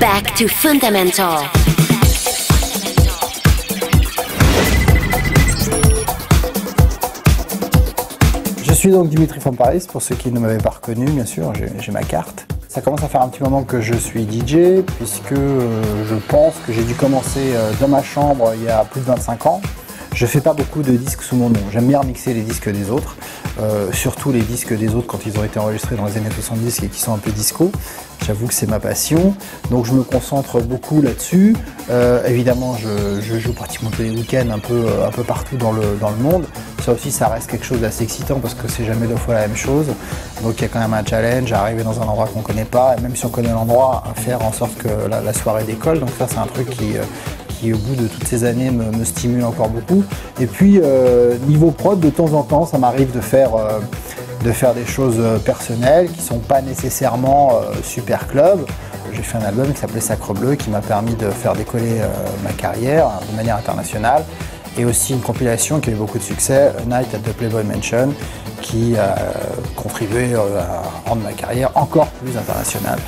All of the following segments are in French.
Back to Fundamental. Je suis donc Dimitri from Paris, pour ceux qui ne m'avaient pas reconnu, bien sûr, j'ai ma carte. Ça commence à faire un petit moment que je suis DJ, puisque je pense que j'ai dû commencer dans ma chambre il y a plus de 25 ans. Je fais pas beaucoup de disques sous mon nom, j'aime bien mixer les disques des autres, surtout les disques des autres quand ils ont été enregistrés dans les années 70 et qui sont un peu disco. J'avoue que c'est ma passion, donc je me concentre beaucoup là-dessus. Évidemment, je joue pratiquement tous les week-ends un peu partout dans le monde. Ça aussi, ça reste quelque chose d'assez excitant parce que c'est jamais deux fois la même chose. Donc il y a quand même un challenge à arriver dans un endroit qu'on connaît pas, et même si on connaît l'endroit, à faire en sorte que la soirée décolle. Donc ça, c'est un truc qui au bout de toutes ces années me stimule encore beaucoup. Et puis niveau prod, de temps en temps, ça m'arrive de faire des choses personnelles qui sont pas nécessairement super club. J'ai fait un album qui s'appelait Sacre Bleu, qui m'a permis de faire décoller ma carrière de manière internationale, et aussi une compilation qui a eu beaucoup de succès, A Night at the Playboy Mansion, qui a contribué à rendre ma carrière encore plus internationale.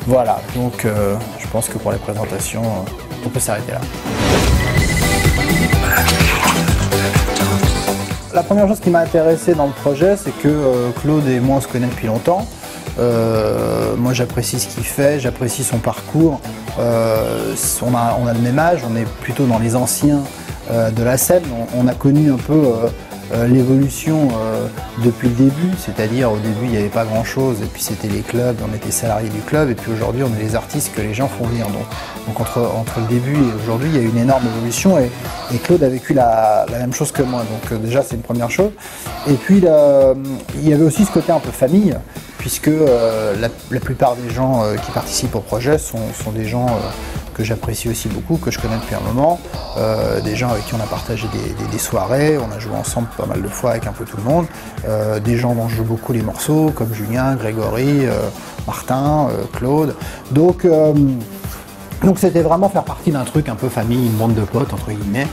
Voilà, donc je pense que pour les présentations, on peut s'arrêter là. La première chose qui m'a intéressé dans le projet, c'est que Claude et moi on se connaît depuis longtemps. Moi j'apprécie ce qu'il fait, j'apprécie son parcours. On a le même âge, on est plutôt dans les anciens de la scène. On a connu un peu l'évolution depuis le début, c'est-à-dire au début il n'y avait pas grand chose et puis c'était les clubs, on était salariés du club, et puis aujourd'hui on est les artistes que les gens font venir. Donc entre le début et aujourd'hui il y a une énorme évolution, et Claude a vécu la même chose que moi, donc déjà c'est une première chose. Et puis il y avait aussi ce côté un peu famille, puisque la plupart des gens qui participent au projet sont des gens que j'apprécie aussi beaucoup, que je connais depuis un moment, des gens avec qui on a partagé des soirées, on a joué ensemble pas mal de fois avec un peu tout le monde, des gens dont je joue beaucoup les morceaux, comme Julien, Grégory, Martin, Claude. Donc c'était vraiment faire partie d'un truc un peu famille, une bande de potes entre guillemets.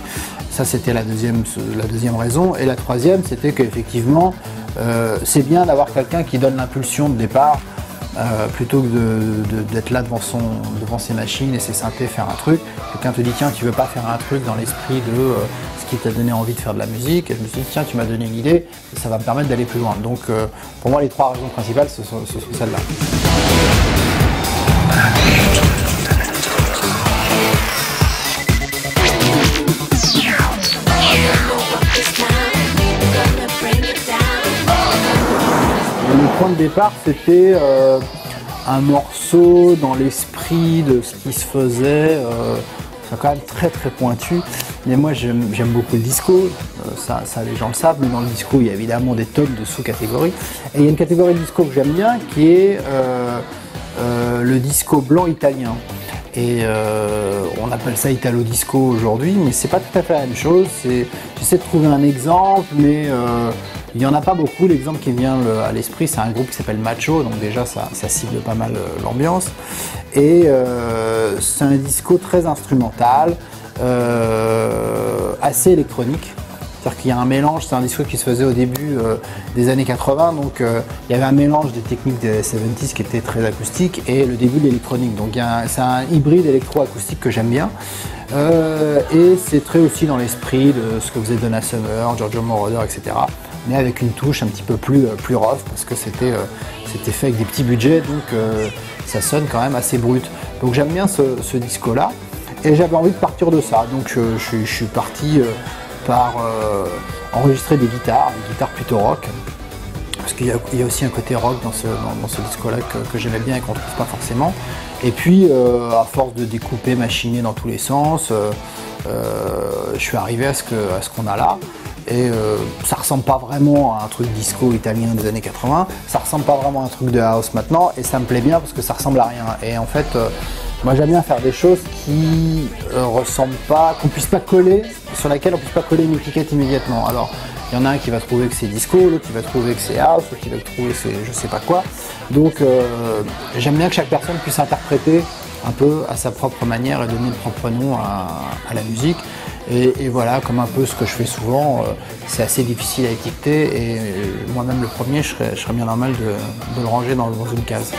Ça c'était la deuxième raison. Et la troisième, c'était qu'effectivement c'est bien d'avoir quelqu'un qui donne l'impulsion de départ, plutôt que d'être là devant ses machines et ses synthés, faire un truc. Quelqu'un te dit tiens, tu veux pas faire un truc dans l'esprit de ce qui t'a donné envie de faire de la musique, et je me suis dit tiens, tu m'as donné une idée, ça va me permettre d'aller plus loin. Donc pour moi les trois raisons principales ce sont celles-là. Le point de départ, c'était un morceau dans l'esprit de ce qui se faisait, c'est quand même très très pointu, mais moi j'aime beaucoup le disco, ça les gens le savent, mais dans le disco il y a évidemment des tonnes de sous-catégories, et il y a une catégorie de disco que j'aime bien qui est le disco blanc italien. Et on appelle ça Italo Disco aujourd'hui, mais c'est pas tout à fait la même chose. J'essaie de trouver un exemple, mais il n'y en a pas beaucoup. L'exemple qui me vient à l'esprit, c'est un groupe qui s'appelle Macho, donc déjà ça cible pas mal l'ambiance. Et c'est un disco très instrumental, assez électronique. C'est-à-dire qu'il y a un mélange, c'est un disco qui se faisait au début des années 80, donc il y avait un mélange des techniques des 70s qui était très acoustique et le début de l'électronique. Donc c'est un hybride électro-acoustique que j'aime bien. Et c'est très aussi dans l'esprit de ce que faisait Donna Summer, Giorgio Moroder, etc. Mais avec une touche un petit peu plus rough, parce que c'était fait avec des petits budgets, donc ça sonne quand même assez brut. Donc j'aime bien ce disco-là, et j'avais envie de partir de ça. Donc je suis parti par enregistrer des guitares plutôt rock, parce qu'il y a aussi un côté rock dans ce disco-là que j'aimais bien et qu'on ne trouve pas forcément. Et puis à force de découper, machiner dans tous les sens, je suis arrivé à ce qu'on a là. Et ça ressemble pas vraiment à un truc disco italien des années 80, ça ressemble pas vraiment à un truc de house maintenant, et ça me plaît bien parce que ça ressemble à rien. Et en fait, moi j'aime bien faire des choses qui ressemblent pas, sur laquelle on puisse pas coller une étiquette immédiatement. Alors il y en a un qui va trouver que c'est disco, l'autre qui va trouver que c'est house, l'autre qui va trouver que c'est je sais pas quoi. Donc j'aime bien que chaque personne puisse interpréter un peu à sa propre manière et donner le propre nom à la musique. Et voilà, comme un peu ce que je fais souvent, c'est assez difficile à étiqueter, et moi-même le premier, je serais bien normal de le ranger dans une case.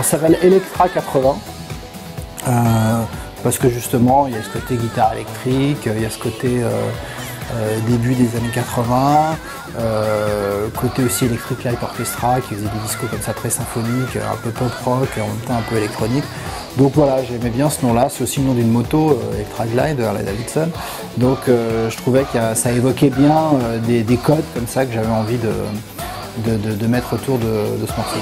Alors ça s'appelle Electra 80. Parce que justement il y a ce côté guitare électrique, il y a ce côté début des années 80, côté aussi Electric Light Orchestra qui faisait des discos comme ça très symphoniques, un peu pop rock, en même temps un peu électronique. Donc voilà, j'aimais bien ce nom là, c'est aussi le nom d'une moto, Electra Glide, Harley Davidson. Donc je trouvais que ça évoquait bien des codes comme ça que j'avais envie de mettre autour de ce morceau.